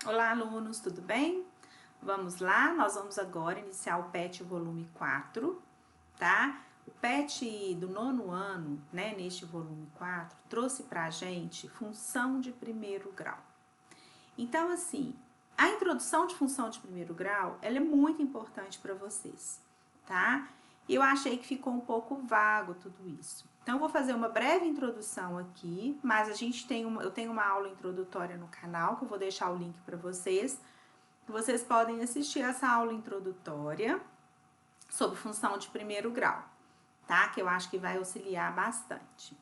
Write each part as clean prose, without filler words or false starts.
Olá, alunos, tudo bem? Vamos lá, nós vamos agora iniciar o PET volume 4, tá? O PET do 9º ano, né, neste volume 4, trouxe pra gente função de primeiro grau. Então, assim, a introdução de função de primeiro grau, ela é muito importante para vocês, tá? Eu achei que ficou um pouco vago tudo isso. Então, eu vou fazer uma breve introdução aqui, mas eu tenho uma aula introdutória no canal, que eu vou deixar o link para vocês. Vocês podem assistir essa aula introdutória sobre função de primeiro grau, tá? Que eu acho que vai auxiliar bastante.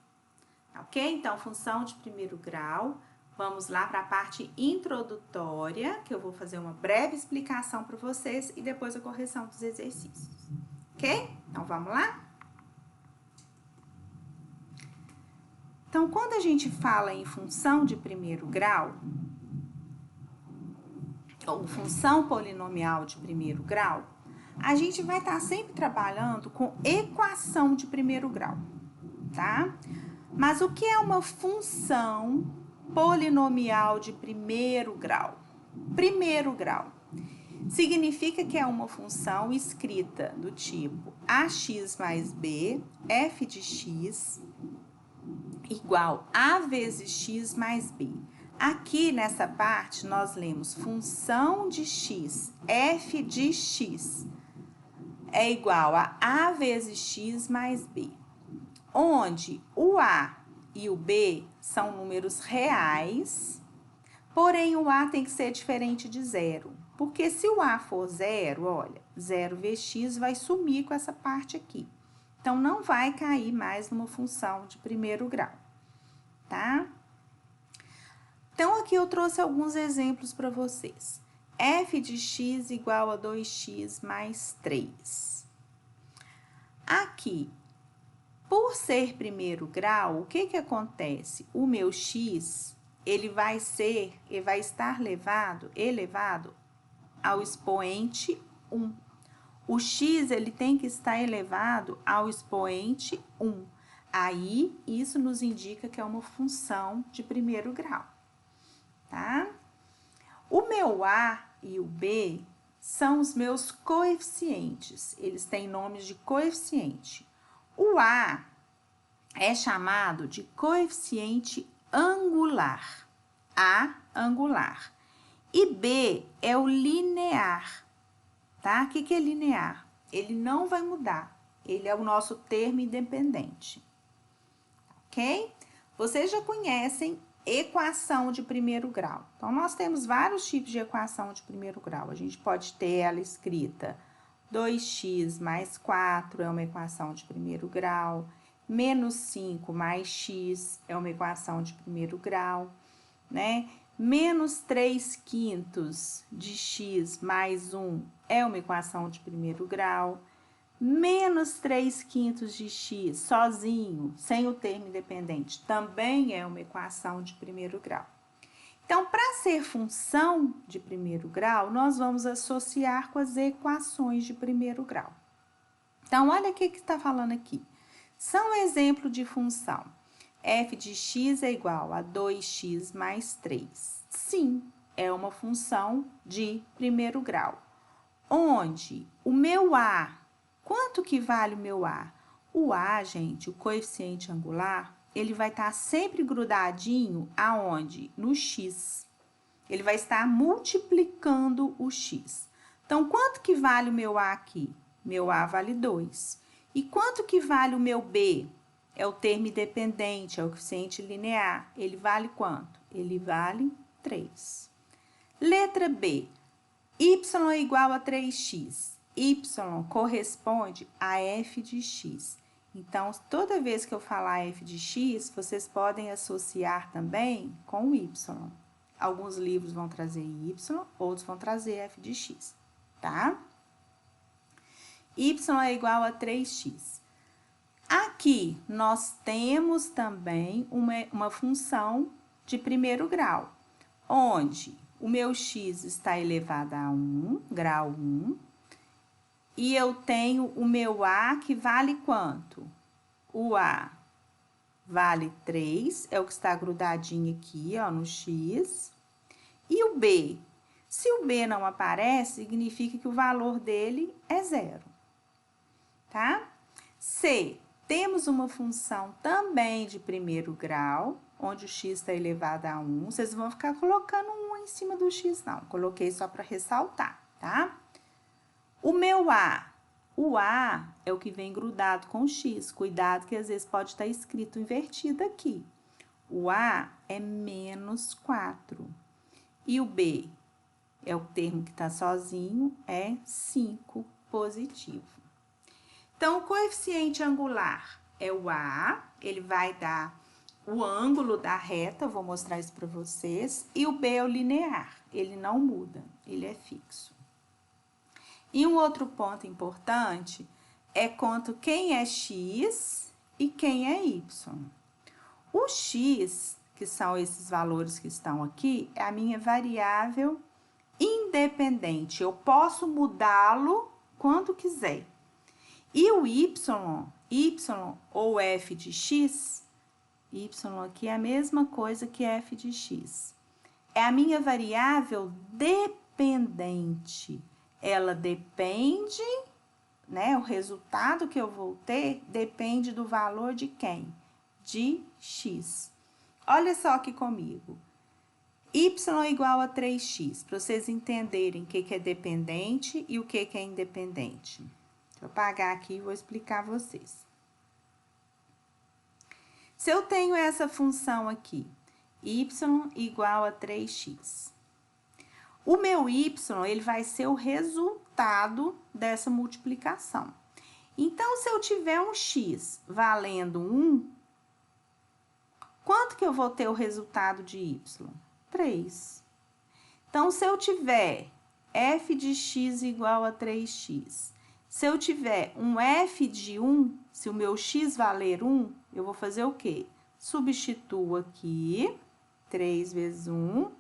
Ok? Então, função de primeiro grau. Vamos lá para a parte introdutória, que eu vou fazer uma breve explicação para vocês e depois a correção dos exercícios. Ok? Então, vamos lá? Então, quando a gente fala em função de primeiro grau, ou função polinomial de primeiro grau, a gente vai estar sempre trabalhando com equação de primeiro grau, tá? Mas o que é uma função polinomial de primeiro grau? Primeiro grau significa que é uma função escrita do tipo ax mais b, f de x, igual a vezes x mais b. Aqui nessa parte nós lemos função de x, f de x, é igual a vezes x mais b, onde o a e o b são números reais, porém o a tem que ser diferente de zero, porque se o a for zero, olha, 0 vezes x vai sumir com essa parte aqui. Então, não vai cair mais numa função de primeiro grau, tá? Então, aqui eu trouxe alguns exemplos para vocês. F de x igual a 2x mais 3. Aqui, por ser primeiro grau, o que acontece? O meu x, ele vai estar elevado ao expoente 1. O x, ele tem que estar elevado ao expoente 1. Aí, isso nos indica que é uma função de primeiro grau, tá? O meu a e o b são os meus coeficientes. Eles têm nomes de coeficiente. O a é chamado de coeficiente angular, A angular. E B é o linear, tá? O que é linear? Ele não vai mudar, ele é o nosso termo independente, ok? Vocês já conhecem equação de primeiro grau. Então, nós temos vários tipos de equação de primeiro grau. A gente pode ter ela escrita 2x mais 4 é uma equação de primeiro grau, menos 5 mais x é uma equação de primeiro grau, né? Menos 3 quintos de x mais 1 é uma equação de primeiro grau. Menos 3 quintos de x sozinho, sem o termo independente, também é uma equação de primeiro grau. Então, para ser função de primeiro grau, nós vamos associar com as equações de primeiro grau. Então, olha o que está falando aqui. São exemplo de função. F de x é igual a 2x mais 3. Sim, é uma função de primeiro grau. Onde o meu a, quanto que vale o meu a? O a, gente, o coeficiente angular, ele vai estar sempre grudadinho aonde? No x. Ele vai estar multiplicando o x. Então, quanto que vale o meu a aqui? Meu a vale 2. E quanto que vale o meu b? É o termo independente, é o coeficiente linear. Ele vale quanto? Ele vale 3. Letra B. Y é igual a 3x. Y corresponde a f de x. Então, toda vez que eu falar f de x, vocês podem associar também com o y. Alguns livros vão trazer y, outros vão trazer f de x, tá? Y é igual a 3x. Aqui, nós temos também uma função de primeiro grau, onde o meu x está elevado a 1, grau 1, e eu tenho o meu a que vale quanto? O a vale 3, é o que está grudadinho aqui, ó, no x, e o b Se o B não aparece, significa que o valor dele é 0, tá? C, temos uma função também de primeiro grau, onde o x está elevado a 1. Vocês vão ficar colocando 1 em cima do x, não. Coloquei só para ressaltar, tá? O meu A. O A é o que vem grudado com o x. Cuidado que às vezes pode estar escrito invertido aqui. O A é menos 4. E o B é o termo que está sozinho, é 5 positivo. Então, o coeficiente angular é o A, ele vai dar o ângulo da reta, vou mostrar isso para vocês, e o B é o linear, ele não muda, ele é fixo. E um outro ponto importante é quanto quem é x e quem é y. O x, que são esses valores que estão aqui, é a minha variável independente, eu posso mudá-lo quando quiser. E o y ou f de x, y aqui é a mesma coisa que f de x. É a minha variável dependente. Ela depende, né? O resultado que eu vou ter depende do valor de quem? De x. Olha só aqui comigo. Y igual a 3x, para vocês entenderem o que é dependente e o que é independente. Deixa eu apagar aqui e vou explicar a vocês. Se eu tenho essa função aqui, y igual a 3x, o meu y, ele vai ser o resultado dessa multiplicação. Então, se eu tiver um x valendo 1, quanto que eu vou ter o resultado de y? 3. Então, se eu tiver f de x igual a 3x, se eu tiver um f de 1, se o meu x valer 1, eu vou fazer o quê? Substituo aqui, 3 vezes 1.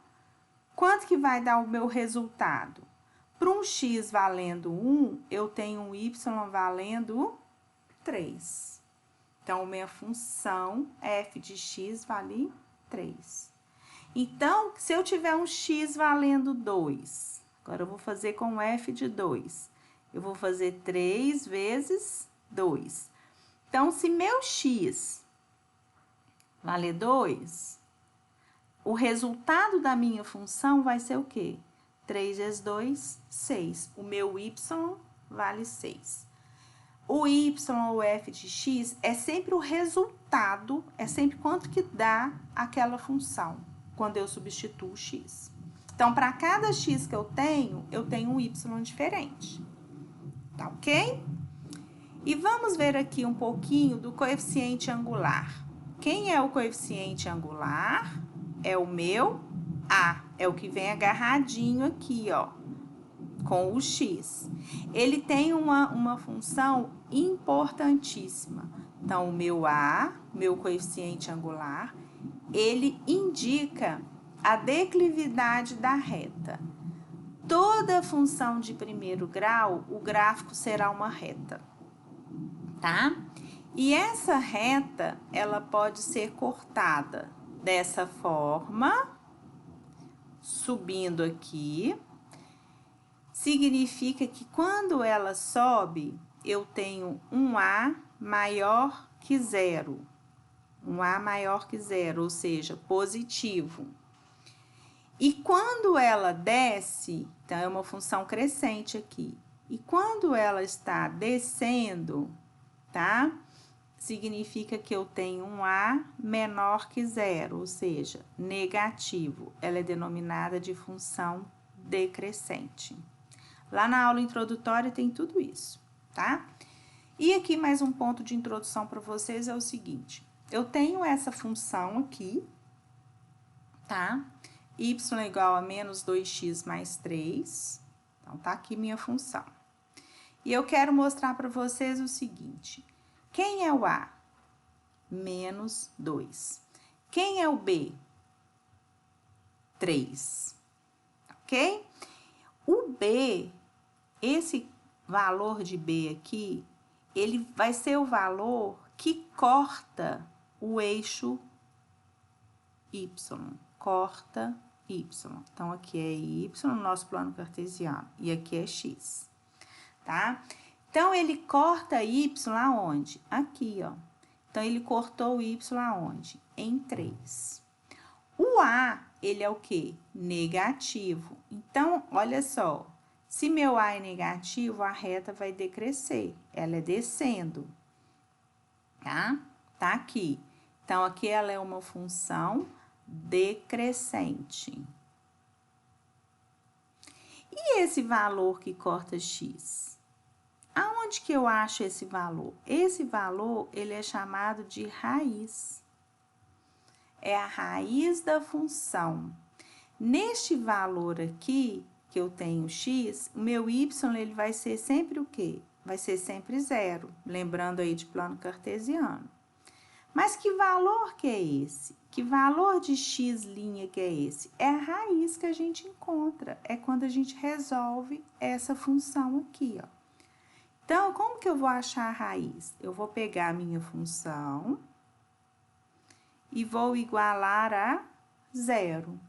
Quanto que vai dar o meu resultado? Para um x valendo 1, eu tenho um y valendo 3. Então, minha função f de x vale 3. Então, se eu tiver um x valendo 2, agora eu vou fazer com f de 2. Eu vou fazer 3 vezes 2. Então, se meu x valer 2, o resultado da minha função vai ser o quê? 3 vezes 2, 6. O meu y vale 6. O y ou f de x é sempre o resultado, é sempre quanto que dá aquela função, quando eu substituo o x. Então, para cada x que eu tenho um y diferente. Tá ok? E vamos ver aqui um pouquinho do coeficiente angular. Quem é o coeficiente angular? É o meu A, é o que vem agarradinho aqui, ó, com o x. Ele tem uma função importantíssima. Então, o meu A, meu coeficiente angular, ele indica a declividade da reta. Toda função de primeiro grau, o gráfico será uma reta, tá? E essa reta, ela pode ser cortada dessa forma, subindo aqui. Significa que quando ela sobe, eu tenho um A maior que 0. Um A maior que 0, ou seja, positivo. E quando ela desce, então é uma função crescente aqui. E quando ela está descendo, tá? Significa que eu tenho um A menor que 0, ou seja, negativo. Ela é denominada de função decrescente. Lá na aula introdutória tem tudo isso, tá? E aqui mais um ponto de introdução para vocês é o seguinte. Eu tenho essa função aqui, tá? Y igual a menos 2x mais 3. Então, tá aqui minha função. E eu quero mostrar para vocês o seguinte. Quem é o A? Menos 2. Quem é o B? 3. Ok? O B, esse valor de B aqui, ele vai ser o valor que corta o eixo Y. Corta Y. y. Então, aqui é y no nosso plano cartesiano e aqui é x, tá? Então, ele corta y aonde? Aqui, ó. Então, ele cortou o y aonde? Em 3. O A, ele é o quê? Negativo. Então, olha só, se meu A é negativo, a reta vai decrescer, ela é descendo, tá? Tá aqui. Então, aqui ela é uma função decrescente. E esse valor que corta x? Aonde que eu acho esse valor? Esse valor, ele é chamado de raiz. É a raiz da função. Neste valor aqui, que eu tenho x, o meu y, ele vai ser sempre o quê? Vai ser sempre 0, lembrando aí de plano cartesiano. Mas que valor que é esse? Que valor de x' que é esse? É a raiz que a gente encontra, é quando a gente resolve essa função aqui, ó. Então, como que eu vou achar a raiz? Eu vou pegar a minha função e vou igualar a 0.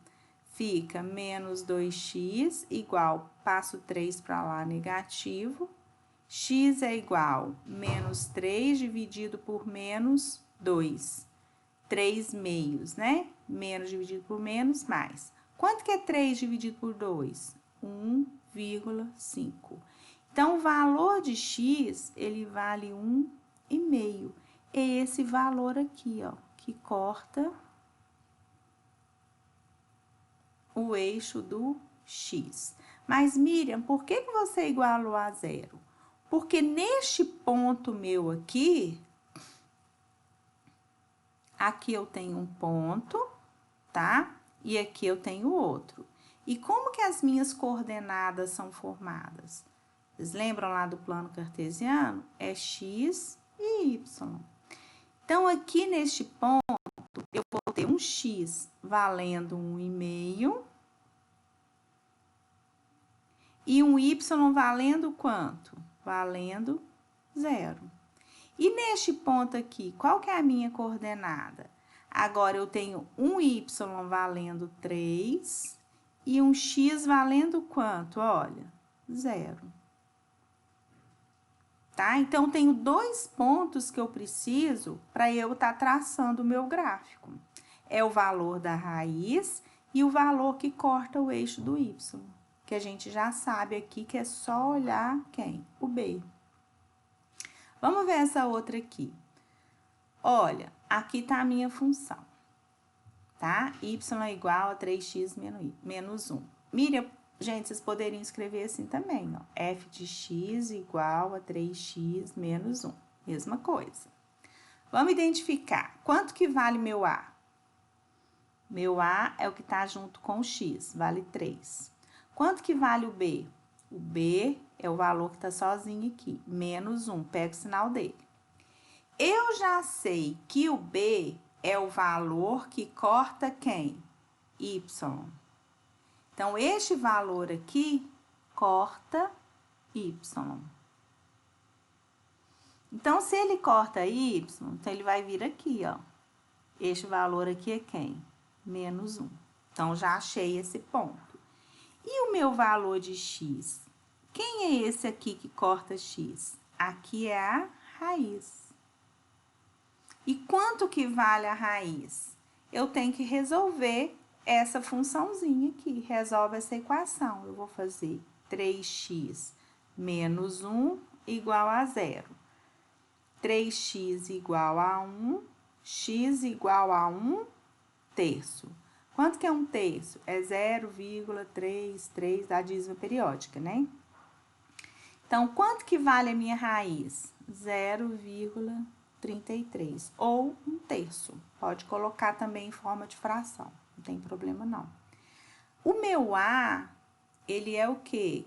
Fica menos 2x igual, passo 3 para lá, negativo. X é igual menos 3 dividido por menos 2. 3 meios, né? Menos dividido por menos, mais. Quanto que é 3 dividido por 2? 1,5. Então, o valor de x, ele vale 1,5. É esse valor aqui, ó, que corta o eixo do x. Mas, Miriam, por que você igualou a 0? Porque neste ponto meu aqui eu tenho um ponto, tá? E aqui eu tenho outro. E como que as minhas coordenadas são formadas? Vocês lembram lá do plano cartesiano? É x e y. Então, aqui neste ponto, eu vou ter um x valendo 1,5 e um y valendo quanto? Valendo 0. E neste ponto aqui, qual que é a minha coordenada? Agora, eu tenho um y valendo 3 e um x valendo quanto? Olha, 0. Tá? Então, tenho 2 pontos que eu preciso para eu estar traçando o meu gráfico. É o valor da raiz e o valor que corta o eixo do y, que a gente já sabe aqui que é só olhar quem? O B. Vamos ver essa outra aqui. Olha, aqui tá a minha função, tá? Y é igual a 3x menos 1. Miriam, gente, vocês poderiam escrever assim também, ó. F de x igual a 3x menos 1. Mesma coisa. Vamos identificar. Quanto que vale meu A? Meu A é o que tá junto com o x, vale 3. Quanto que vale o B? O B é o valor que tá sozinho aqui, menos 1. Pega o sinal dele. Eu já sei que o B é o valor que corta quem? Y. Então, este valor aqui corta y. Então, se ele corta y, então ele vai vir aqui, ó. Este valor aqui é quem? Menos 1. Então, já achei esse ponto. E o meu valor de x? Quem é esse aqui que corta x? Aqui é a raiz. E quanto que vale a raiz? Eu tenho que resolver essa funçãozinha aqui. Resolve essa equação. Eu vou fazer 3x menos 1 igual a 0. 3x igual a 1, x igual a 1 terço. Quanto que é 1 terço? É 0,33 da dízima periódica, né? Então, quanto que vale a minha raiz? 0,33 ou 1 terço. Pode colocar também em forma de fração, não tem problema não. O meu A, ele é o quê?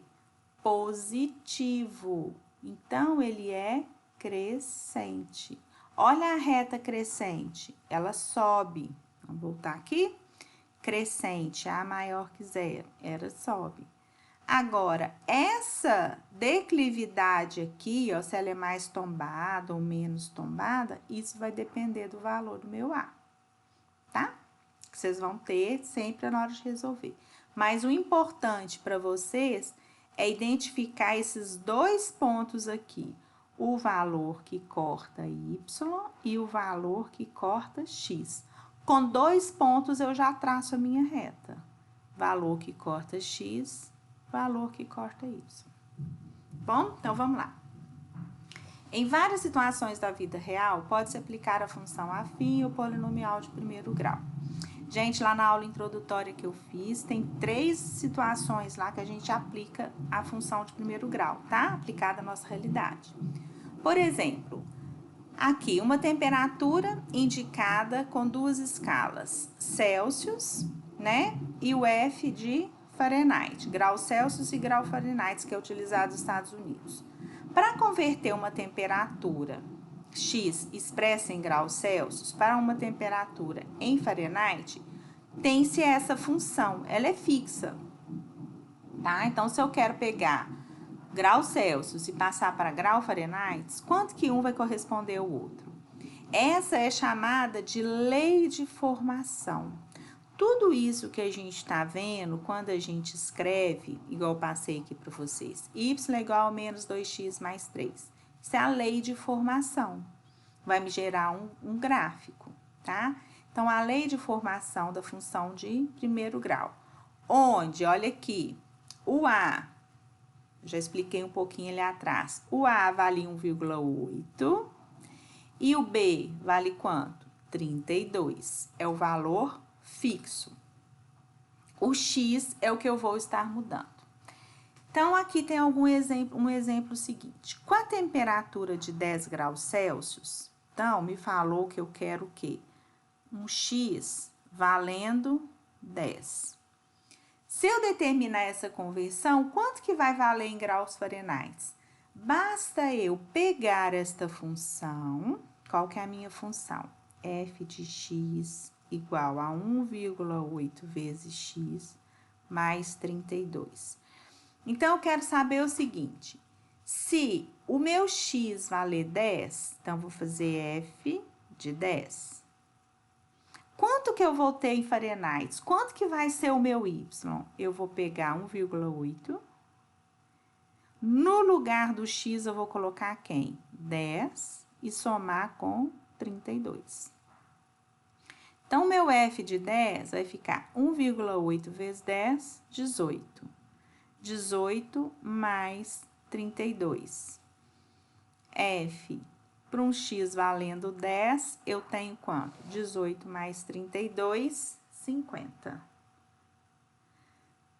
Positivo. Então, ele é crescente. Olha a reta crescente, ela sobe. Vamos voltar aqui. Crescente, A maior que 0, ela sobe. Agora, essa declividade aqui, ó, se ela é mais tombada ou menos tombada, isso vai depender do valor do meu A, tá? que vocês vão ter sempre na hora de resolver. Mas o importante para vocês é identificar esses dois pontos aqui. O valor que corta y e o valor que corta x. Com 2 pontos eu já traço a minha reta. Valor que corta x, valor que corta y. Bom, então vamos lá. Em várias situações da vida real, pode-se aplicar a função afim e o polinomial de primeiro grau. Gente, lá na aula introdutória que eu fiz, tem 3 situações lá que a gente aplica a função de primeiro grau, tá? Aplicada à nossa realidade. Por exemplo, aqui, uma temperatura indicada com 2 escalas, Celsius, né? E o F de Fahrenheit, grau Celsius e grau Fahrenheit, que é utilizado nos Estados Unidos. Para converter uma temperatura X expressa em graus Celsius para uma temperatura em Fahrenheit, tem-se essa função, ela é fixa, tá? Então, se eu quero pegar grau Celsius e passar para grau Fahrenheit, quanto que um vai corresponder ao outro? Essa é chamada de lei de formação. Tudo isso que a gente está vendo quando a gente escreve, igual eu passei aqui para vocês, y igual a menos 2x mais 3. Isso é a lei de formação. Vai me gerar um gráfico, tá? Então, a lei de formação da função de primeiro grau. Onde, olha aqui, o A, já expliquei um pouquinho ali atrás, o A vale 1,8 e o B vale quanto? 32. É o valor fixo. O X é o que eu vou estar mudando. Então, aqui tem um exemplo seguinte. Com a temperatura de 10 graus Celsius, então, me falou que eu quero o quê? Um X valendo 10. Se eu determinar essa conversão, quanto que vai valer em graus Fahrenheit? Basta eu pegar esta função, qual que é a minha função? F de x igual a 1,8 vezes x mais 32. Então, eu quero saber o seguinte, se o meu x valer 10, então, vou fazer F de 10. Quanto que eu vou ter em Fahrenheit? Quanto que vai ser o meu y? Eu vou pegar 1,8. No lugar do x, eu vou colocar quem? 10 e somar com 32. Então, o meu f de 10 vai ficar 1,8 vezes 10, 18. 18 mais 32. F para um x valendo 10, eu tenho quanto? 18 mais 32, 50.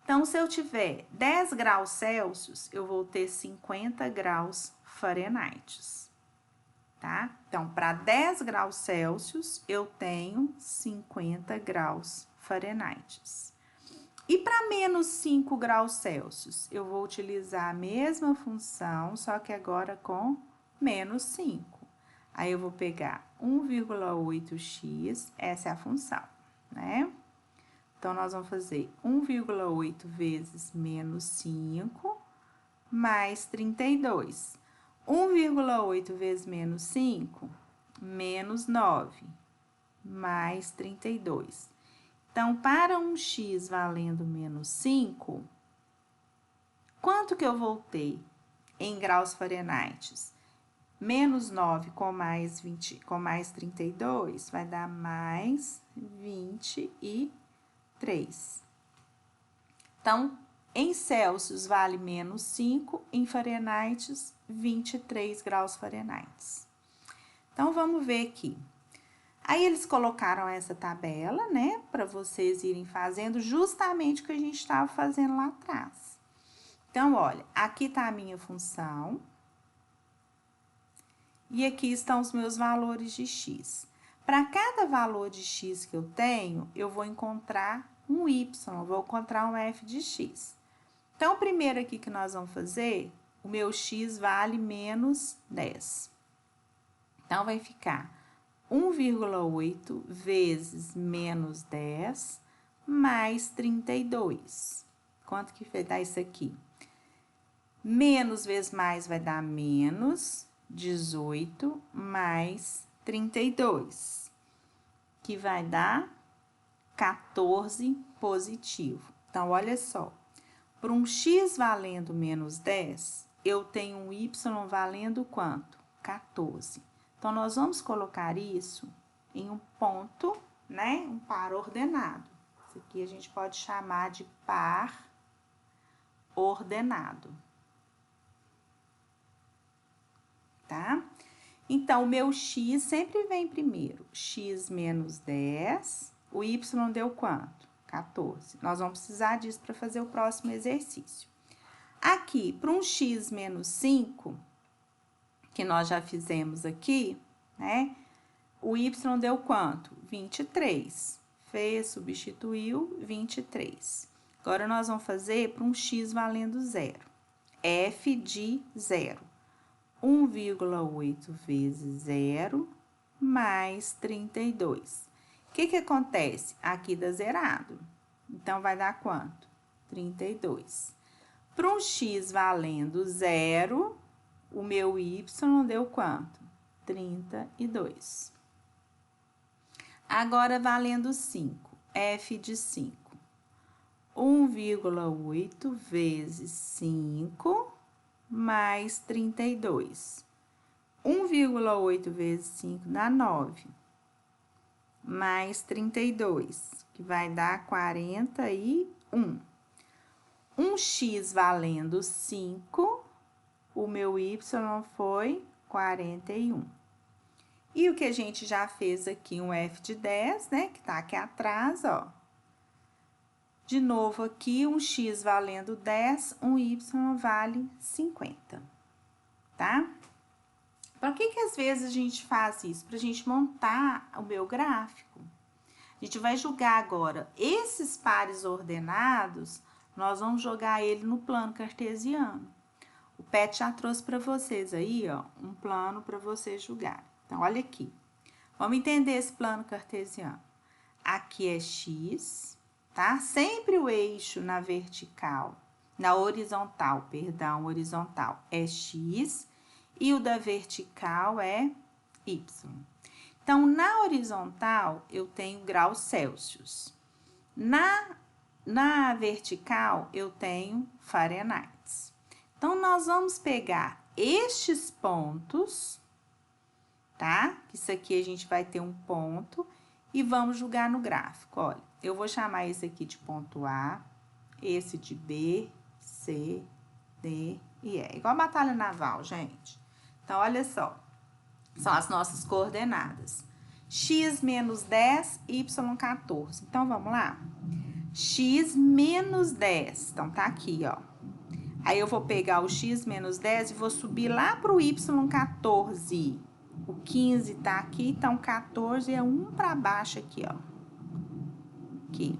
Então, se eu tiver 10 graus Celsius, eu vou ter 50 graus Fahrenheit, tá? Então, para 10 graus Celsius, eu tenho 50 graus Fahrenheit. E para menos 5 graus Celsius, eu vou utilizar a mesma função, só que agora com menos 5. Aí, eu vou pegar 1,8x, essa é a função, né? Então, nós vamos fazer 1,8 vezes menos 5, mais 32. 1,8 vezes menos 5, menos 9, mais 32. Então, para um x valendo menos 5, quanto que eu vou ter em graus Fahrenheit? Menos 9 com mais 32 vai dar mais 23. Então, em Celsius vale menos 5, em Fahrenheit, 23 graus Fahrenheit. Então, vamos ver aqui. Aí, eles colocaram essa tabela, né, para vocês irem fazendo justamente o que a gente estava fazendo lá atrás. Então, olha, aqui tá a minha função. E aqui estão os meus valores de x. Para cada valor de x que eu tenho, eu vou encontrar um y, vou encontrar um f de x. Então, o primeiro aqui que nós vamos fazer, o meu x vale menos 10. Então, vai ficar 1,8 vezes menos 10 mais 32. Quanto que vai dar isso aqui? Menos vezes mais vai dar menos 18 mais 32, que vai dar 14 positivo. Então, olha só, para um x valendo menos 10, eu tenho um y valendo quanto? 14. Então, nós vamos colocar isso em um ponto, né? Um par ordenado. Isso aqui a gente pode chamar de par ordenado. Tá? Então, o meu x sempre vem primeiro. X menos 10, o y deu quanto? 14. Nós vamos precisar disso para fazer o próximo exercício. Aqui, para um x menos 5, que nós já fizemos aqui, né? O y deu quanto? 23. Fez, substituiu, 23. Agora, nós vamos fazer para um x valendo 0. F de 0. 1,8 vezes 0 mais 32. O que acontece? Aqui dá zerado. Então, vai dar quanto? 32. Para um x valendo 0, o meu y deu quanto? 32. Agora, valendo 5, f de 5. 1,8 vezes 5 mais 32. 1,8 vezes 5 dá 9. Mais 32, que vai dar 41. Um x valendo 5, o meu y foi 41. E o que a gente já fez aqui, um f de 10, né, que tá aqui atrás, ó. De novo aqui, um x valendo 10, um y vale 50, tá? Para que às vezes a gente faz isso? Para a gente montar o meu gráfico. A gente vai jogar agora esses pares ordenados, nós vamos jogar ele no plano cartesiano. O Pet já trouxe para vocês aí, ó, um plano para vocês jogarem. Então, olha aqui. Vamos entender esse plano cartesiano. Aqui é x, tá? Sempre o eixo na vertical, na horizontal, perdão, horizontal é x e o da vertical é y. Então, na horizontal, eu tenho graus Celsius. Na vertical, eu tenho Fahrenheit. Então, nós vamos pegar estes pontos, tá? Isso aqui a gente vai ter um ponto e vamos jogar no gráfico. Olha, eu vou chamar esse aqui de ponto A, esse de B, C, D e E. Igual a batalha naval, gente. Então, olha só. São as nossas coordenadas. X menos 10, Y 14. Então, vamos lá? X menos 10. Então, tá aqui, ó. Aí, eu vou pegar o X menos 10 e vou subir lá pro Y 14. O 15 tá aqui, então 14 é um para baixo aqui, ó. Aqui.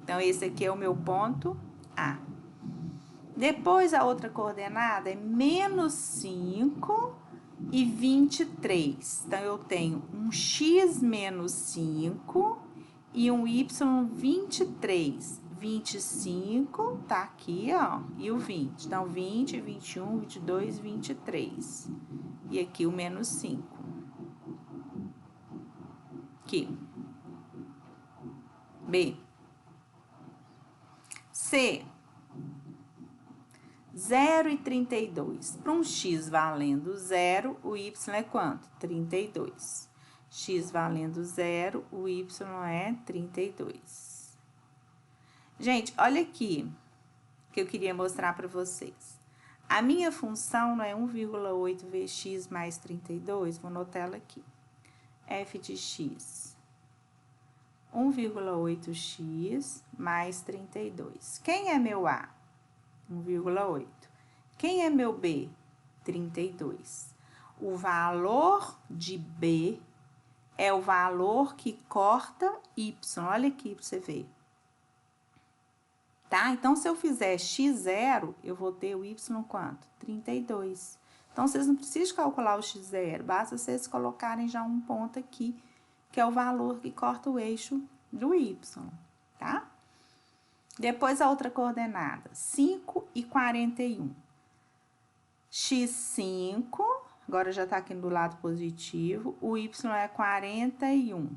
Então, esse aqui é o meu ponto A. Depois, a outra coordenada é menos 5 e 23. Então, eu tenho um x menos 5 e um y 23. 25 tá aqui, ó, e o 20. Então, 20, 21, 22, 23. E aqui o menos 5. Aqui. B. C. 0 e 32. Para um x valendo 0, o y é quanto? 32. X valendo 0, o y é 32. Gente, olha aqui que eu queria mostrar para vocês. A minha função não é 1,8 vezes x mais 32? Vou anotar ela aqui. F de x. 1,8x mais 32. Quem é meu A? 1,8. Quem é meu B? 32. O valor de B é o valor que corta Y. Olha aqui para você ver. Tá? Então, se eu fizer x0, eu vou ter o Y quanto? 32. Então, vocês não precisam calcular o x0, basta vocês colocarem já um ponto aqui, que é o valor que corta o eixo do Y, tá? Depois, a outra coordenada, 5 e 41. x5, agora já tá aqui do lado positivo, o Y é 41.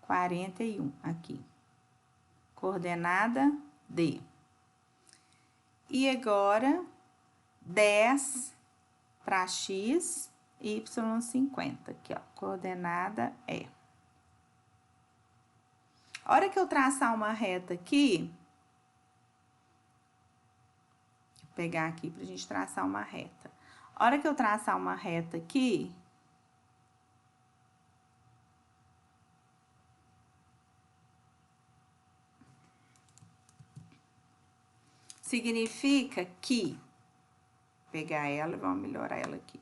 41 aqui. Coordenada D. E agora, 10 para x, y 50, aqui, ó, coordenada E. A hora que eu traçar uma reta aqui, vou pegar aqui pra gente traçar uma reta. A hora que eu traçar uma reta aqui, significa que, vou pegar ela e vamos melhorar ela aqui.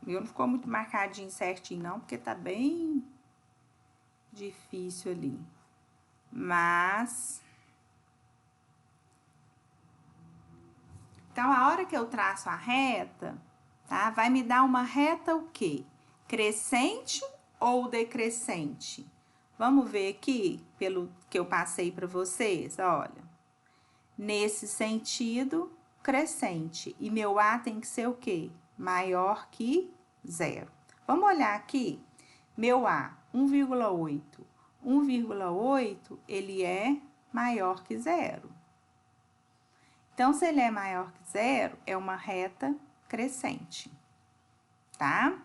O meu não ficou muito marcadinho certinho, não, porque tá bem difícil ali. Mas... Então, a hora que eu traço a reta, tá? Vai me dar uma reta o quê? Crescente ou decrescente? Vamos ver aqui, pelo que eu passei para vocês, olha. Nesse sentido, crescente. E meu A tem que ser o quê? Maior que 0. Vamos olhar aqui. Meu A, 1,8. 1,8, ele é maior que 0. Então, se ele é maior que 0, é uma reta crescente, tá?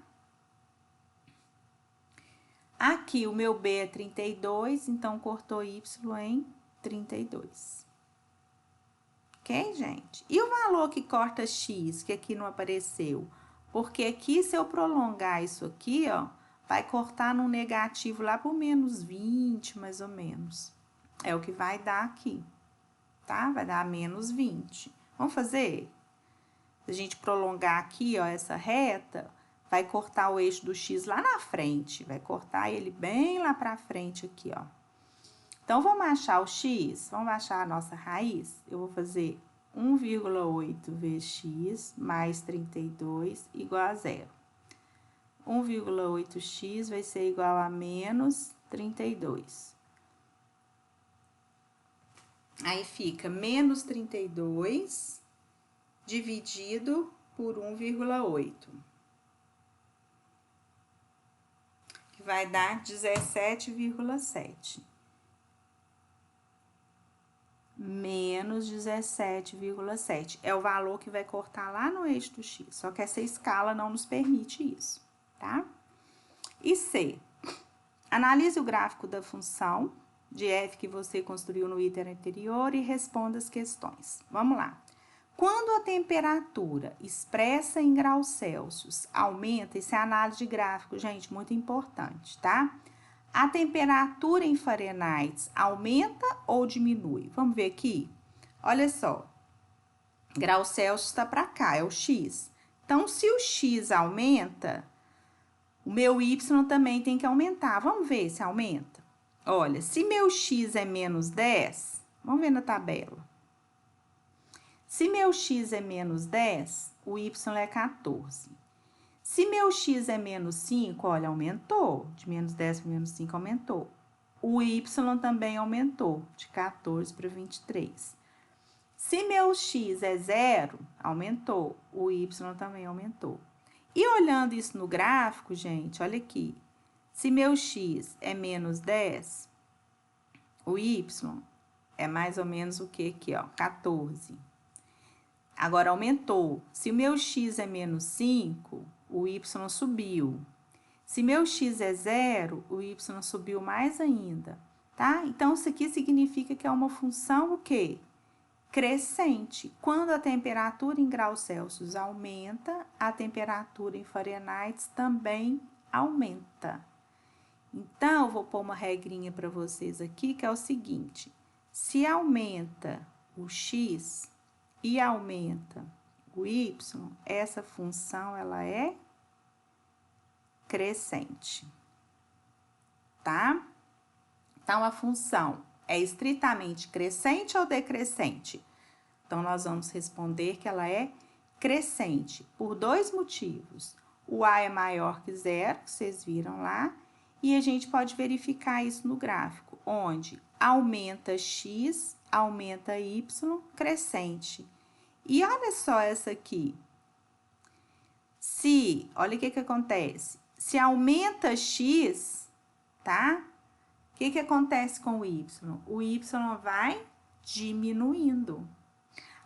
Aqui, o meu B é 32, então, cortou Y em 32. Ok, gente? E o valor que corta X, que aqui não apareceu? Porque aqui, se eu prolongar isso aqui, ó, vai cortar no negativo lá por menos 20, mais ou menos. É o que vai dar aqui, tá? Vai dar menos 20. Vamos fazer? Se a gente prolongar aqui, ó, essa reta, vai cortar o eixo do X lá na frente. Vai cortar ele bem lá pra frente aqui, ó. Então, vamos achar o X? Vamos achar a nossa raiz? Eu vou fazer 1,8 vezes X mais 32 igual a 0. 1,8x vai ser igual a menos 32. Aí, fica menos 32 dividido por 1,8. Que vai dar 17,7. Menos 17,7. É o valor que vai cortar lá no eixo do X. Só que essa escala não nos permite isso, tá? E C. Analise o gráfico da função de f que você construiu no item anterior e responda as questões. Vamos lá. Quando a temperatura expressa em graus Celsius aumenta, isso é análise de gráfico, gente, muito importante, tá? A temperatura em Fahrenheit aumenta ou diminui? Vamos ver aqui? Olha só, graus Celsius está para cá, é o X. Então, se o X aumenta, o meu Y também tem que aumentar. Vamos ver se aumenta? Olha, se meu X é menos 10, vamos ver na tabela. Se meu X é menos 10, o Y é 14. Se meu X é menos 5, olha, aumentou. De menos 10 para menos 5, aumentou. O Y também aumentou, de 14 para 23. Se meu X é 0, aumentou. O Y também aumentou. E olhando isso no gráfico, gente, olha aqui. Se meu X é menos 10, o Y é mais ou menos o que aqui, ó, 14. Agora, aumentou. Se o meu X é menos 5, o Y subiu. Se meu X é 0, o Y subiu mais ainda, tá? Então, isso aqui significa que é uma função o quê? Crescente. Quando a temperatura em graus Celsius aumenta, a temperatura em Fahrenheit também aumenta. Então, eu vou pôr uma regrinha para vocês aqui, que é o seguinte. Se aumenta o X e aumenta o Y, essa função, ela é crescente, tá? Então, a função é estritamente crescente ou decrescente? Então, nós vamos responder que ela é crescente, por dois motivos. O A é maior que 0, que vocês viram lá, e a gente pode verificar isso no gráfico, onde aumenta X, aumenta Y, crescente. E olha só essa aqui. olha o que acontece. Se aumenta x, tá? O que acontece com o y? O y vai diminuindo.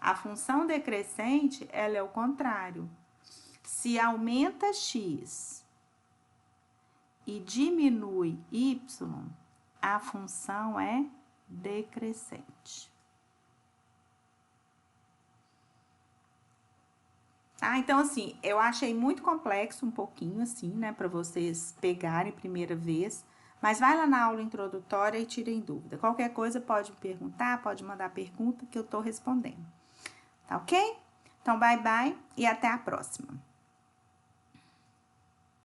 A função decrescente, ela é o contrário. Se aumenta x e diminui y, a função é decrescente. Tá? Então, assim, eu achei muito complexo um pouquinho, assim, né, para vocês pegarem primeira vez, mas vai lá na aula introdutória e tirem dúvida. Qualquer coisa pode me perguntar, pode mandar pergunta que eu tô respondendo. Tá ok? Então, bye bye e até a próxima.